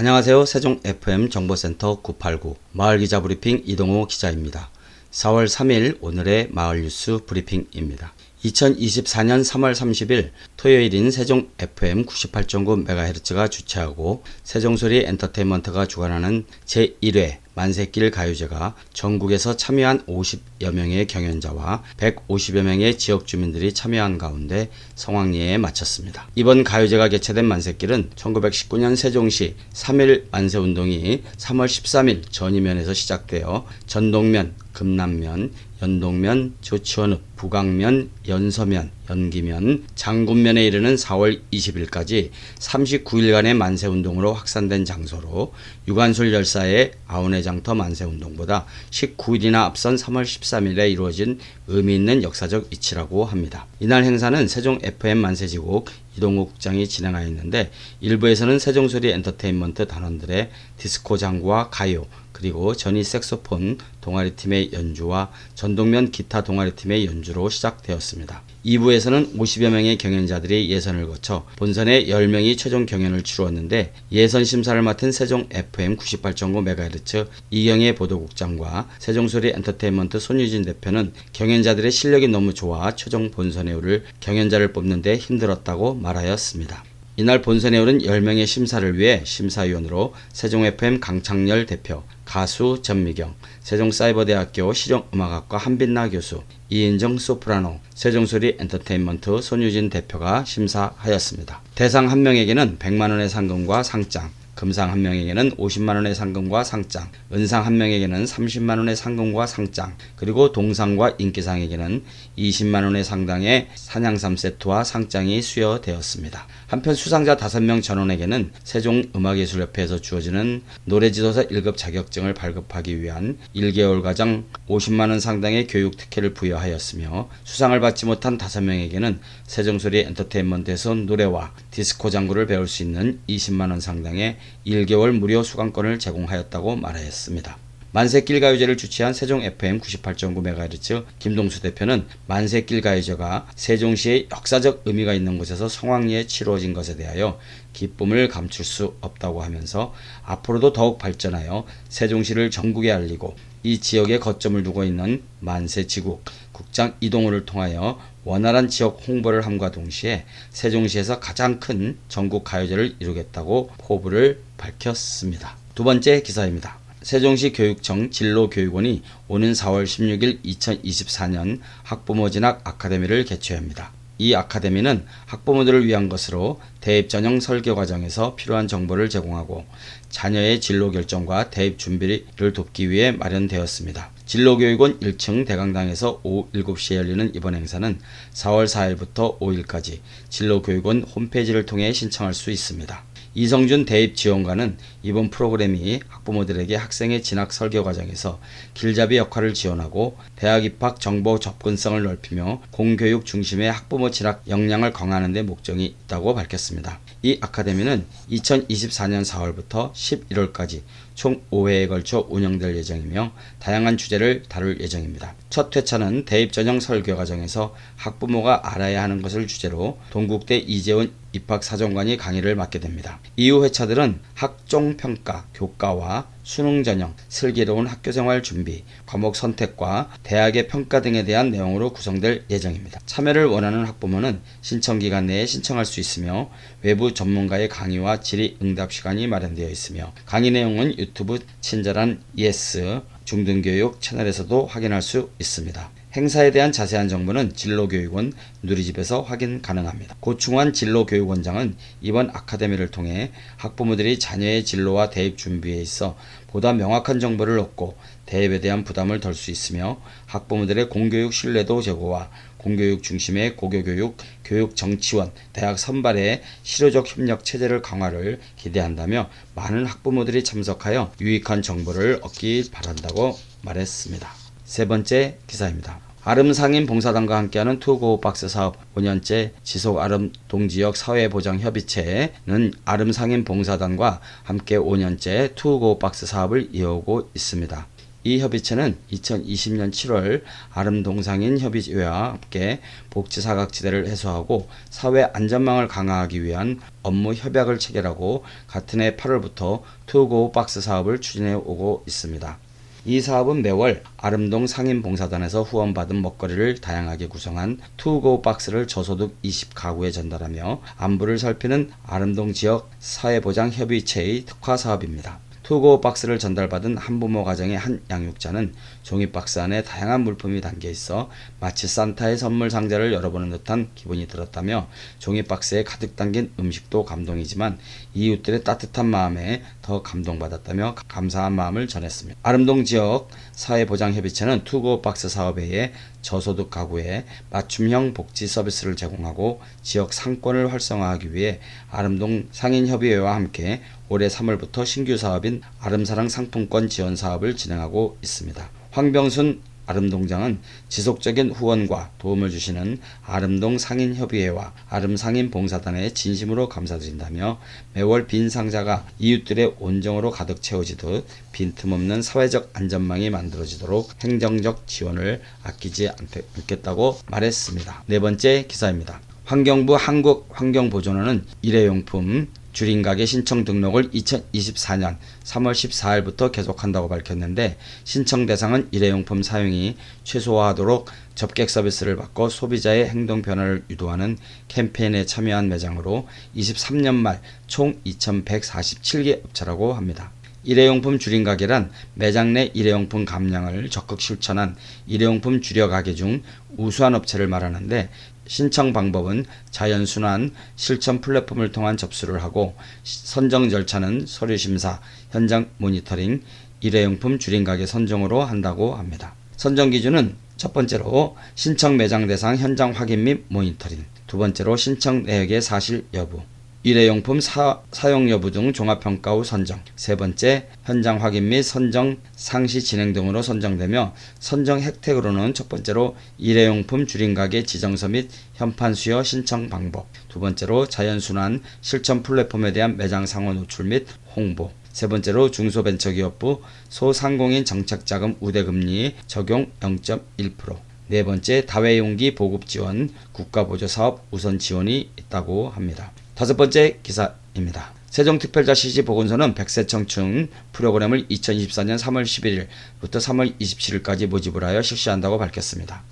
안녕하세요. 세종 FM 정보센터 989 마을기자 브리핑 이동호 기자입니다. 4월 3일 오늘의 마을 뉴스 브리핑입니다. 2024년 3월 30일 토요일인 세종 FM 98.9MHz가 주최하고 세종소리 엔터테인먼트가 주관하는 제1회 만세길 가요제가 전국에서 참여한 50여 명의 경연자와 150여 명의 지역 주민들이 참여한 가운데 성황리에 마쳤습니다. 이번 가요제가 개최된 만세길은 1919년 세종시 3.1 만세운동이 3월 13일 전이면에서 시작되어 전동면, 금남면, 연동면, 조치원읍, 북악면, 연서면, 연기면, 장군면에 이르는 4월 20일까지 39일간의 만세운동으로 확산된 장소로 유관술 열사의 아우네장터 만세운동보다 19일이나 앞선 3월 13일에 이루어진 의미있는 역사적 이치라고 합니다. 이날 행사는 세종 FM 만세지국 이동욱 국장이 진행하였는데 일부에서는 세종소리 엔터테인먼트 단원들의 디스코 장구와 가요 그리고 전이 색소폰 동아리팀의 연주와 전동면 기타 동아리팀의 연주로 시작되었습니다. 2부에서는 50여 명의 경연자들이 예선을 거쳐 본선에 10명이 최종 경연을 치루었는데 예선 심사를 맡은 세종 FM 98.9MHz 이경혜 보도국장과 세종소리 엔터테인먼트 손유진 대표는 경연자들의 실력이 너무 좋아 최종 본선에 오를 경연자를 뽑는데 힘들었다고 말하였습니다. 이날 본선에 오른 10명의 심사를 위해 심사위원으로 세종 FM 강창열 대표, 가수 전미경, 세종사이버대학교 실용음악학과 한빛나 교수, 이인정 소프라노, 세종소리 엔터테인먼트 손유진 대표가 심사하였습니다. 대상 1명에게는 100만원의 상금과 상장, 금상 1명에게는 50만원의 상금과 상장, 은상 1명에게는 30만원의 상금과 상장, 그리고 동상과 인기상에게는 20만원의 상당의 산양삼 세트와 상장이 수여되었습니다. 한편 수상자 5명 전원에게는 세종음악예술협회에서 주어지는 노래지도사 1급 자격증을 발급하기 위한 1개월 과정 50만원 상당의 교육 특혜를 부여하였으며 수상을 받지 못한 5명에게는 세종소리 엔터테인먼트에서 노래와 디스코 장구를 배울 수 있는 20만원 상당의 1개월 무료 수강권을 제공하였다고 말하였습니다. 만세길 가요제를 주최한 세종 FM 98.9MHz 김동수 대표는 만세길 가요제가 세종시의 역사적 의미가 있는 곳에서 성황리에 치루어진 것에 대하여 기쁨을 감출 수 없다고 하면서 앞으로도 더욱 발전하여 세종시를 전국에 알리고 이 지역에 거점을 두고 있는 만세지국 국장 이동호를 통하여 원활한 지역 홍보를 함과 동시에 세종시에서 가장 큰 전국 가요제를 이루겠다고 포부를 밝혔습니다. 두 번째 기사입니다. 세종시 교육청 진로교육원이 오는 4월 16일 2024년 학부모 진학 아카데미를 개최합니다. 이 아카데미는 학부모들을 위한 것으로 대입 전형 설계 과정에서 필요한 정보를 제공하고 자녀의 진로 결정과 대입 준비를 돕기 위해 마련되었습니다. 진로교육원 1층 대강당에서 오후 7시에 열리는 이번 행사는 4월 4일부터 5일까지 진로교육원 홈페이지를 통해 신청할 수 있습니다. 이성준 대입지원관은 이번 프로그램이 학부모들에게 학생의 진학 설계 과정에서 길잡이 역할을 지원하고 대학 입학 정보 접근성을 넓히며 공교육 중심의 학부모 진학 역량을 강화하는 데 목적이 있다고 밝혔습니다. 이 아카데미는 2024년 4월부터 11월까지 총 5회에 걸쳐 운영될 예정이며 다양한 주제를 다룰 예정입니다. 첫 회차는 대입 전형 설계 과정에서 학부모가 알아야 하는 것을 주제로 동국대 이재훈 입학사정관이 강의를 맡게 됩니다. 이후 회차들은 학종평가, 교과와 수능 전형, 슬기로운 학교생활 준비, 과목 선택과 대학의 평가 등에 대한 내용으로 구성될 예정입니다. 참여를 원하는 학부모는 신청기간 내에 신청할 수 있으며 외부 전문가의 강의와 질의응답 시간이 마련되어 있으며 강의 내용은 유튜브 친절한 ES 중등교육 채널에서도 확인할 수 있습니다. 행사에 대한 자세한 정보는 진로교육원 누리집에서 확인 가능합니다. 고충환 진로교육원장은 이번 아카데미를 통해 학부모들이 자녀의 진로와 대입 준비에 있어 보다 명확한 정보를 얻고 대입에 대한 부담을 덜 수 있으며 학부모들의 공교육 신뢰도 제고와 공교육 중심의 고교교육, 교육 정치원, 대학 선발의 실효적 협력 체제를 강화를 기대한다며 많은 학부모들이 참석하여 유익한 정보를 얻기 바란다고 말했습니다. 세 번째 기사입니다. 아름상인 봉사단과 함께하는 투고 박스 사업 5년째 지속 아름 동지역 사회보장협의체는 아름상인 봉사단과 함께 5년째 투고 박스 사업을 이어오고 있습니다. 이 협의체는 2020년 7월 아름동상인협의회와 함께 복지사각지대를 해소하고 사회 안전망을 강화하기 위한 업무 협약을 체결하고 같은 해 8월부터 투고 박스 사업을 추진해 오고 있습니다. 이 사업은 매월 아름동 상인봉사단에서 후원받은 먹거리를 다양하게 구성한 투고 박스를 저소득 20가구에 전달하며 안부를 살피는 아름동 지역 사회보장협의체의 특화 사업입니다. 투고 박스를 전달받은 한부모 가정의 한 양육자는 종이 박스 안에 다양한 물품이 담겨 있어 마치 산타의 선물 상자를 열어보는 듯한 기분이 들었다며 종이 박스에 가득 담긴 음식도 감동이지만 이웃들의 따뜻한 마음에 더 감동받았다며 감사한 마음을 전했습니다. 아름동 지역 사회보장협의체는 투고 박스 사업에 저소득 가구에 맞춤형 복지 서비스를 제공하고 지역 상권을 활성화하기 위해 아름동 상인협의회와 함께 올해 3월부터 신규 사업인 아름사랑 상품권 지원 사업을 진행하고 있습니다. 황병순 아름동장은 지속적인 후원과 도움을 주시는 아름동 상인협의회와 아름상인봉사단에 진심으로 감사드린다며 매월 빈 상자가 이웃들의 온정으로 가득 채워지듯 빈틈없는 사회적 안전망이 만들어지도록 행정적 지원을 아끼지 않겠다고 말했습니다. 네 번째 기사입니다. 환경부 한국환경보존원은 일회용품 주린가게 신청 등록을 2024년 3월 14일부터 계속한다고 밝혔는데 신청 대상은 일회용품 사용이 최소화하도록 접객 서비스를 바꿔 소비자의 행동 변화를 유도하는 캠페인에 참여한 매장으로 23년 말 총 2,147개 업체라고 합니다. 일회용품 줄임가게란 매장 내 일회용품 감량을 적극 실천한 일회용품 줄여가게 중 우수한 업체를 말하는데 신청 방법은 자연순환 실천 플랫폼을 통한 접수를 하고 선정 절차는 서류심사, 현장 모니터링, 일회용품 줄임가게 선정으로 한다고 합니다. 선정 기준은 첫 번째로 신청 매장 대상 현장 확인 및 모니터링, 두 번째로 신청 내역의 사실 여부, 일회용품 사용 여부 등 종합평가 후 선정, 세 번째 현장 확인 및 선정 상시 진행 등으로 선정되며 선정 혜택으로는 첫 번째로 일회용품 줄임가게 지정서 및 현판 수여 신청 방법, 두 번째로 자연순환 실천 플랫폼에 대한 매장 상호 노출 및 홍보, 세 번째로 중소벤처기업부 소상공인 정책자금 우대금리 적용 0.1%, 네 번째 다회용기 보급 지원 국가보조사업 우선 지원이 있다고 합니다. 다섯 번째 기사입니다. 세종특별자치시 보건소는 100세 청춘 프로그램을 2024년 3월 11일부터 3월 27일까지 모집을 하여 실시한다고 밝혔습니다.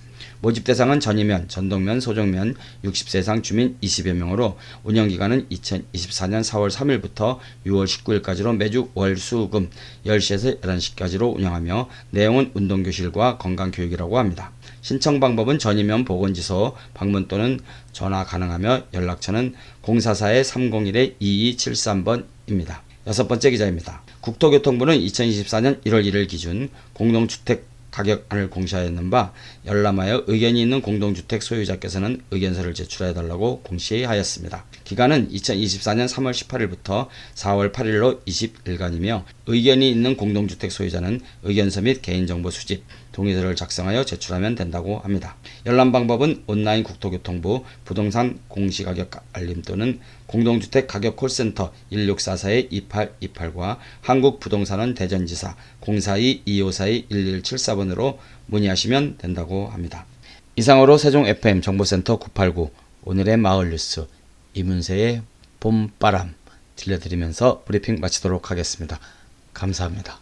모집 대상은 전이면, 전동면, 소정면 60세 이상 주민 20여 명으로 운영기간은 2024년 4월 3일부터 6월 19일까지로 매주 월, 수, 금 10시에서 11시까지로 운영하며 내용은 운동교실과 건강교육이라고 합니다. 신청 방법은 전이면 보건지소 방문 또는 전화 가능하며 연락처는 044-301-2273번입니다. 여섯 번째 기자입니다. 국토교통부는 2024년 1월 1일 기준 공동주택 가격안을 공시하였는 바 열람하여 의견이 있는 공동주택 소유자께서는 의견서를 제출해달라고 공시하였습니다. 기간은 2024년 3월 18일부터 4월 8일로 20일간이며 의견이 있는 공동주택 소유자는 의견서 및 개인정보 수집, 동의서를 작성하여 제출하면 된다고 합니다. 열람 방법은 온라인 국토교통부 부동산 공시가격 알림 또는 공동주택 가격 콜센터 1644-2828과 한국부동산원 대전지사 042-2542-1174번으로 문의하시면 된다고 합니다. 이상으로 세종 FM 정보센터 989 오늘의 마을 뉴스 이문세의 봄바람 들려드리면서 브리핑 마치도록 하겠습니다. 감사합니다.